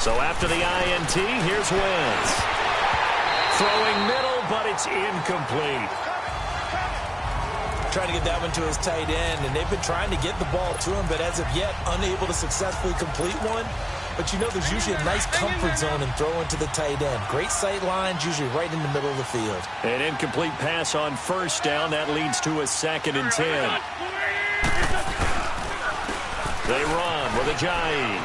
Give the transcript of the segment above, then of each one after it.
So after the INT, here's Wentz. Throwing middle, but it's incomplete. Trying to get that one to his tight end, and they've been trying to get the ball to him, but as of yet, unable to successfully complete one. But you know there's usually a nice comfort zone in throwing to the tight end. Great sight lines, usually right in the middle of the field. An incomplete pass on first down. That leads to a 2nd and 10. They run with Ajayi.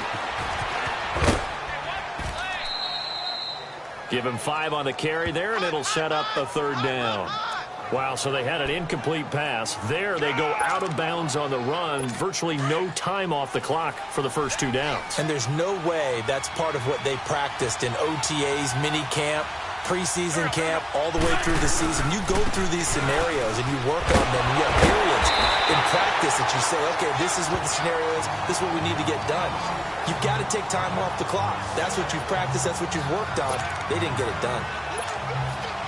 Give him 5 on the carry there, and it'll set up a 3rd down. Wow, so they had an incomplete pass. There they go out of bounds on the run. Virtually no time off the clock for the first 2 downs. And there's no way that's part of what they practiced in OTAs, mini camp, preseason camp, all the way through the season. You go through these scenarios and you work on them. You have periods in practice that you say, okay, this is what the scenario is. This is what we need to get done. You've got to take time off the clock. That's what you've practiced. That's what you've worked on. They didn't get it done.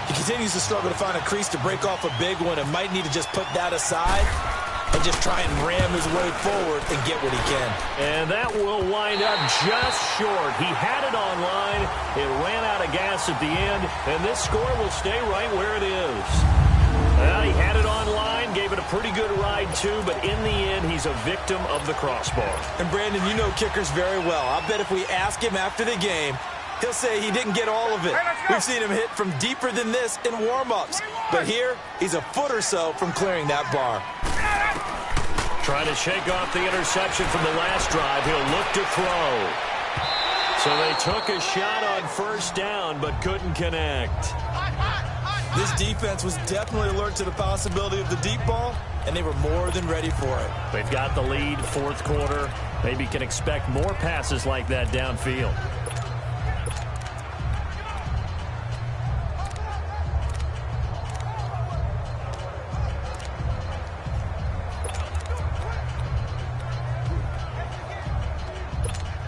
He continues to struggle to find a crease to break off a big one and might need to just put that aside and just try and ram his way forward and get what he can. And that will wind up just short. He had it online. It ran out of gas at the end, and this score will stay right where it is. Well, he had it online, gave it a pretty good ride too, but in the end, he's a victim of the crossbar. And Brandon, you know kickers very well. I bet if we ask him after the game, he'll say he didn't get all of it. We've seen him hit from deeper than this in warm-ups. But here, he's a foot or so from clearing that bar. Trying to shake off the interception from the last drive. He'll look to throw. So they took a shot on first down, but couldn't connect. This defense was definitely alert to the possibility of the deep ball, and they were more than ready for it. They've got the lead, 4th quarter. Maybe can expect more passes like that downfield.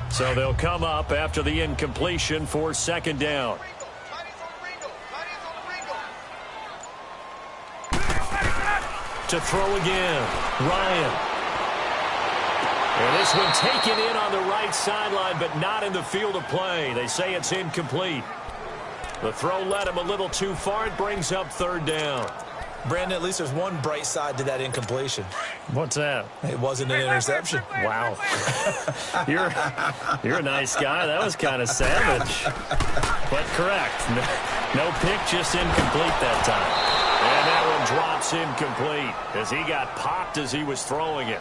So they'll come up after the incompletion for 2nd down. To throw again, Ryan. And this one taken in on the right sideline, but not in the field of play. They say it's incomplete. The throw led him a little too far. It brings up 3rd down. Brandon, at least there's one bright side to that incompletion. What's that? It wasn't an interception. Wow. You're a nice guy. That was kind of savage. But correct. No pick, just incomplete that time. And that one drops incomplete as he got popped as he was throwing it.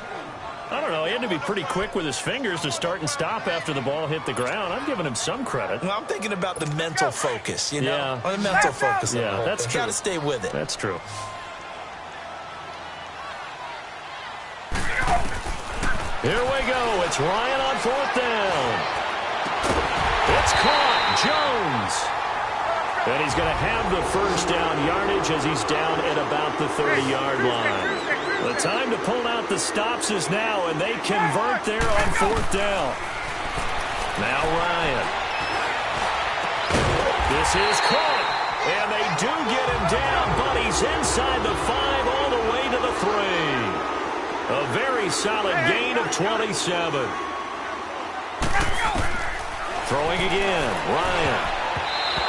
I don't know. He had to be pretty quick with his fingers to start and stop after the ball hit the ground. I'm giving him some credit. Well, I'm thinking about the mental focus, you know? Yeah. The mental focus. Yeah, that's true. Got to stay with it. That's true. Here we go. It's Ryan on 4th down. It's caught. Jones. And he's going to have the first down yardage as he's down at about the 30-yard line. The time to pull out the stops is now, and they convert there on 4th down. Now Ryan. This is caught. And they do get him down, but he's inside the 5 all the way to the 3. A very solid gain of 27. Throwing again, Ryan.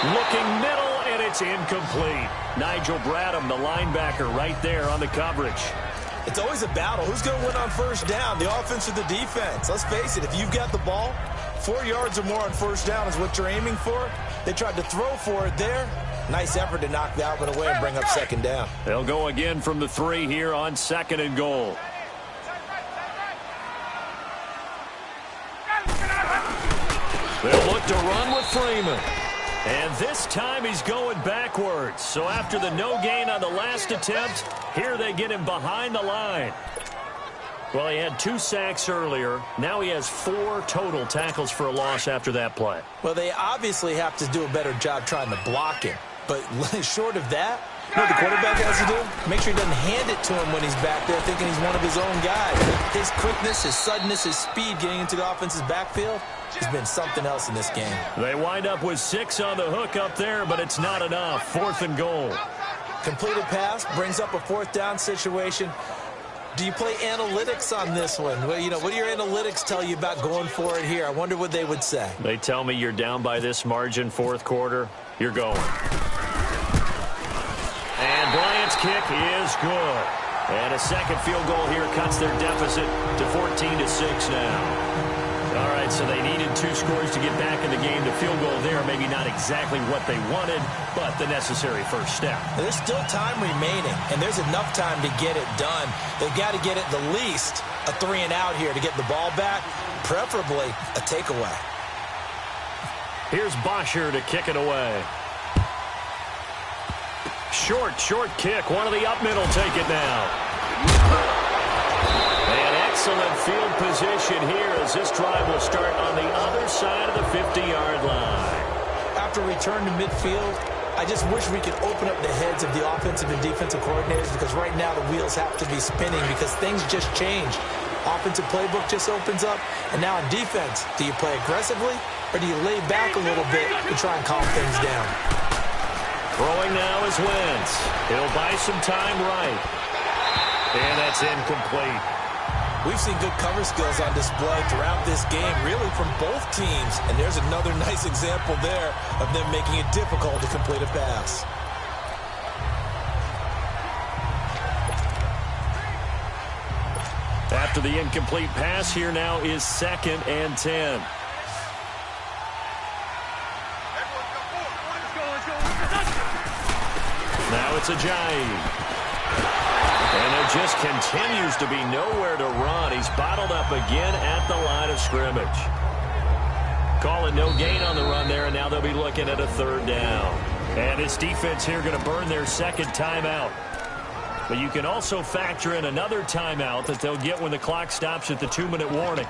Looking middle, and it's incomplete. Nigel Bradham, the linebacker, right there on the coverage. It's always a battle. Who's going to win on first down, the offense or the defense? Let's face it, if you've got the ball, 4 yards or more on first down is what you're aiming for. They tried to throw for it there. Nice effort to knock that one away and bring up 2nd down. They'll go again from the 3 here on 2nd and goal. They'll look to run with Freeman. And this time he's going backwards. So after the no gain on the last attempt, here they get him behind the line. Well, he had 2 sacks earlier. Now he has 4 total tackles for a loss after that play. Well, they obviously have to do a better job trying to block him. But short of that, you know what the quarterback has to do? Make sure he doesn't hand it to him when he's back there thinking he's one of his own guys. His quickness, his suddenness, his speed getting into the offense's backfield has been something else in this game. They wind up with 6 on the hook up there, but it's not enough. 4th and goal. Completed pass brings up a 4th down situation. Do you play analytics on this one? Well, what do your analytics tell you about going for it here? I wonder what they would say. They tell me you're down by this margin fourth quarter. You're going. And Bryant's kick is good. And a second field goal here cuts their deficit to 14-6 now. All right, so they needed 2 scores to get back in the game. The field goal there, maybe not exactly what they wanted, but the necessary first step. There's still time remaining, and there's enough time to get it done. They've got to get at the least a 3-and-out here to get the ball back, preferably a takeaway. Here's Bosher to kick it away. Short kick. One of the up middle take it now. And excellent field position here as this drive will start on the other side of the 50-yard line. After return to midfield, I just wish we could open up the heads of the offensive and defensive coordinators, because right now the wheels have to be spinning because things just change. Offensive playbook just opens up, and now on defense, do you play aggressively or do you lay back a little bit and try and calm things down? Throwing now is Wentz. He'll buy some time right. And that's incomplete. We've seen good cover skills on display throughout this game, really from both teams. And there's another nice example there of them making it difficult to complete a pass. After the incomplete pass, here now is 2nd and 10. Now it's Ajayi. And there just continues to be nowhere to run. He's bottled up again at the line of scrimmage. Call it no gain on the run there, and now they'll be looking at a 3rd down. And this defense here going to burn their 2nd timeout. But you can also factor in another timeout that they'll get when the clock stops at the 2-minute warning.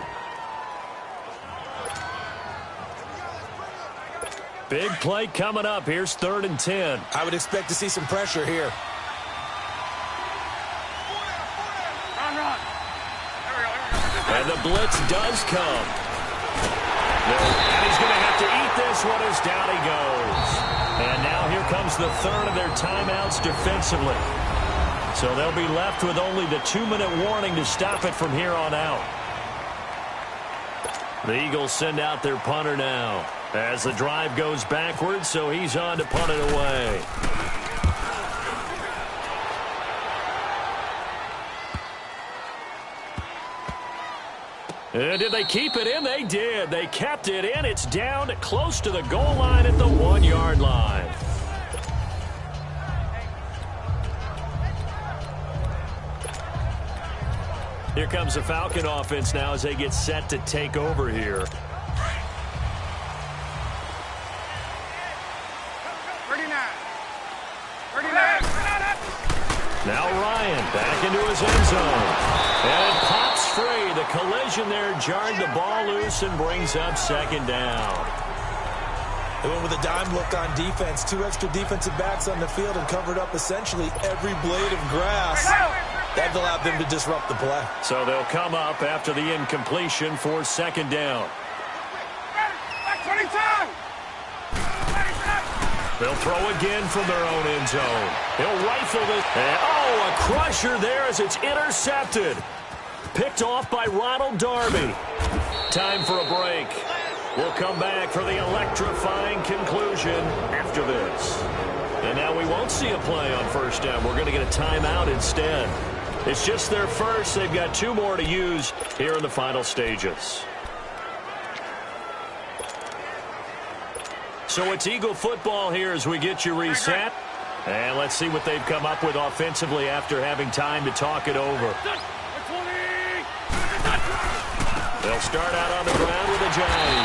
Big play coming up. Here's 3rd and 10. I would expect to see some pressure here. And the blitz does come. And he's going to have to eat this one as down he goes. And now here comes the 3rd of their timeouts defensively. So they'll be left with only the 2-minute warning to stop it from here on out. The Eagles send out their punter now as the drive goes backwards, so he's on to punt it away. And did they keep it in? They did. They kept it in. It's down close to the goal line at the 1-yard line. Here comes the Falcon offense now as they get set to take over here. Now Ryan back into his end zone. And it pops free. The collision there jarred the ball loose and brings up 2nd down. They went with a dime look on defense. 2 extra defensive backs on the field and covered up essentially every blade of grass. That allowed them to disrupt the play. So they'll come up after the incompletion for 2nd down. They'll throw again from their own end zone. He'll rifle this. And, oh, a crusher there as it's intercepted. Picked off by Ronald Darby. Time for a break. We'll come back for the electrifying conclusion after this. And now we won't see a play on 1st down. We're going to get a timeout instead. It's just their first. They've got 2 more to use here in the final stages. So it's Eagle football here as we get you reset. And let's see what they've come up with offensively after having time to talk it over. They'll start out on the ground with Ajayi.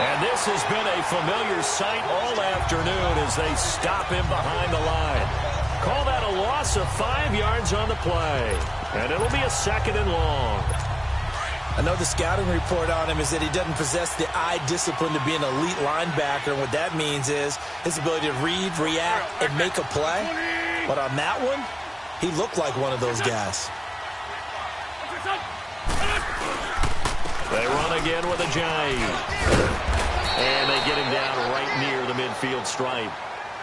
And this has been a familiar sight all afternoon as they stop him behind the line. Call that a loss of 5 yards on the play. And it'll be a 2nd and long. I know the scouting report on him is that he doesn't possess the eye discipline to be an elite linebacker. And what that means is his ability to read, react, and make a play. But on that one, he looked like one of those guys. They run again with Ajayi. And they get him down right near the midfield stripe.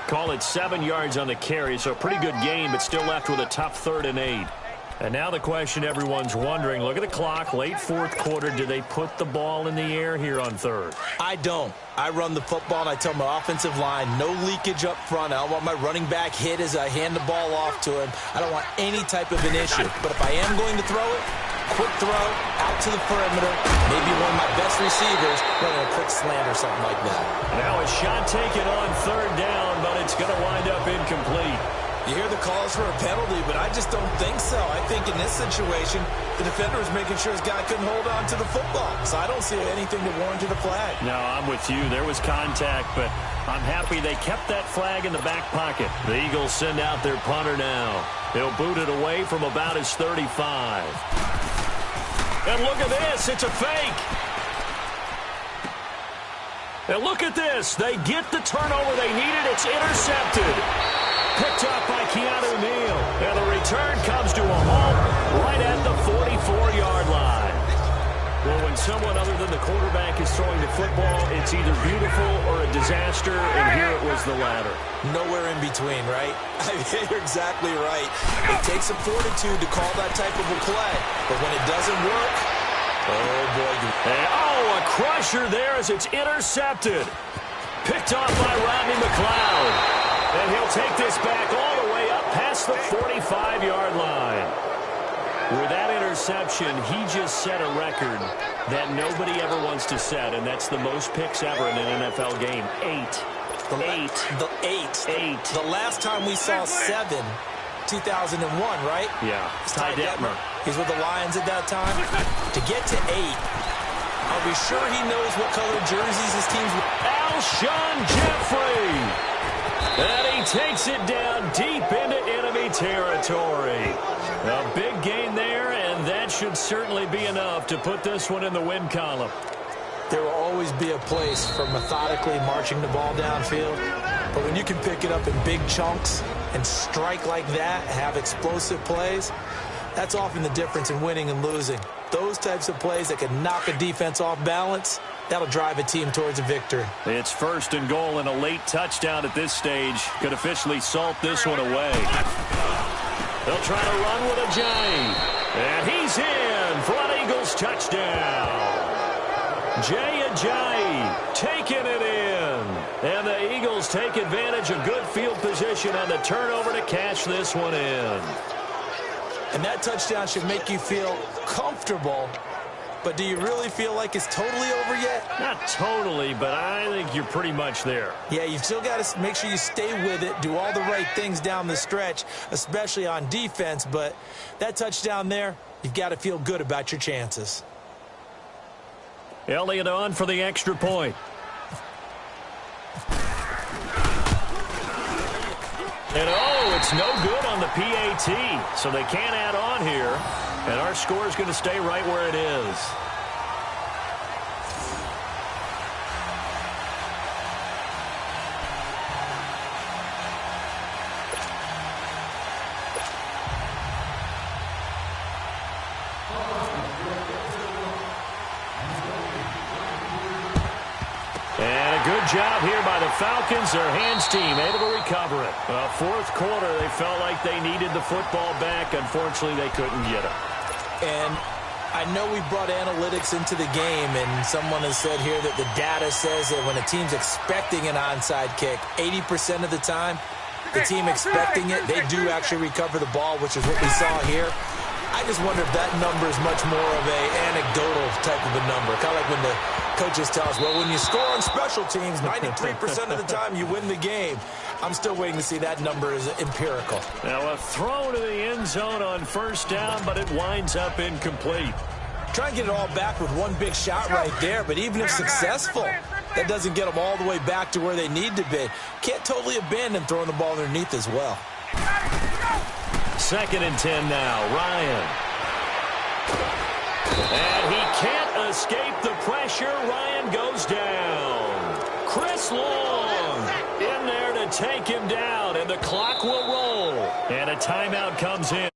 Call it 7 yards on the carry, so a pretty good game, but still left with a tough 3rd and 8. And now the question everyone's wondering, look at the clock, late fourth quarter. Do they put the ball in the air here on third? I don't. I run the football, and I tell my offensive line, no leakage up front. I don't want my running back hit as I hand the ball off to him. I don't want any type of an issue. But if I am going to throw it, quick throw, out to the perimeter, maybe one of my best receivers running a quick slant or something like that. Now a shot taken on third down, but it's going to wind up incomplete. You hear the calls for a penalty, but I just don't think so. I think in this situation, the defender was making sure his guy couldn't hold on to the football. So I don't see anything to warrant the flag. No, I'm with you. There was contact, but I'm happy they kept that flag in the back pocket. The Eagles send out their punter now. He'll boot it away from about his 35. And look at this. It's a fake. And look at this. They get the turnover they needed. It's intercepted. Picked up by Keanu Neal. And the return comes to a halt right at the 44-yard line. Well, when someone other than the quarterback is throwing the football, it's either beautiful or a disaster, and here it was the latter. Nowhere in between, right? You're exactly right. It takes some fortitude to call that type of a play, but when it doesn't work, oh, boy. And, a crusher there as it's intercepted. Picked off by Rodney McLeod. And he'll take this back all the way up past the 45-yard line. With that interception, he just set a record that nobody ever wants to set, and that's the most picks ever in an NFL game. 8. The last time we saw 7, 2001, right? Yeah. Ty Detmer. He's with the Lions at that time. To get to 8, are we sure he knows what color jerseys his team's with? Alshon Jeffrey. And he takes it down deep into enemy territory. A big gain there, and that should certainly be enough to put this one in the win column. There will always be a place for methodically marching the ball downfield. But when you can pick it up in big chunks and strike like that, have explosive plays, that's often the difference in winning and losing. Those types of plays that can knock a defense off balance, that'll drive a team towards a victory. It's 1st and goal and a late touchdown at this stage. Could officially salt this one away. They'll try to run with Ajayi. And he's in for an Eagles touchdown. Jay Ajayi taking it in. And the Eagles take advantage of good field position on the turnover to cash this one in. And that touchdown should make you feel comfortable. But do you really feel like it's totally over yet? Not totally, but I think you're pretty much there. Yeah, you've still got to make sure you stay with it, do all the right things down the stretch, especially on defense. But that touchdown there, you've got to feel good about your chances. Elliott on for the extra point. And it's no good on the PAT, so they can't add on here. And our score is going to stay right where it is. And a good job here by the Falcons. Their hands team able to recover it. Fourth quarter, they felt like they needed the football back. Unfortunately, they couldn't get it. And I know we brought analytics into the game, and someone has said here that the data says that when a team's expecting an onside kick, 80% of the time, the team expecting it, they do actually recover the ball, which is what we saw here. I just wonder if that number is much more of a anecdotal type of a number. Kind of like when the coaches tell us, well, when you score on special teams, 93% of the time you win the game. I'm still waiting to see that number is empirical. Now a throw to the end zone on first down, but it winds up incomplete. Try and get it all back with one big shot right there, but even if successful, that doesn't get them all the way back to where they need to be. Can't totally abandon throwing the ball underneath as well. 2nd and 10 now. Ryan. And he can't escape the pressure. Ryan goes down. Chris Long in there to take him down, and the clock will roll. And a timeout comes in.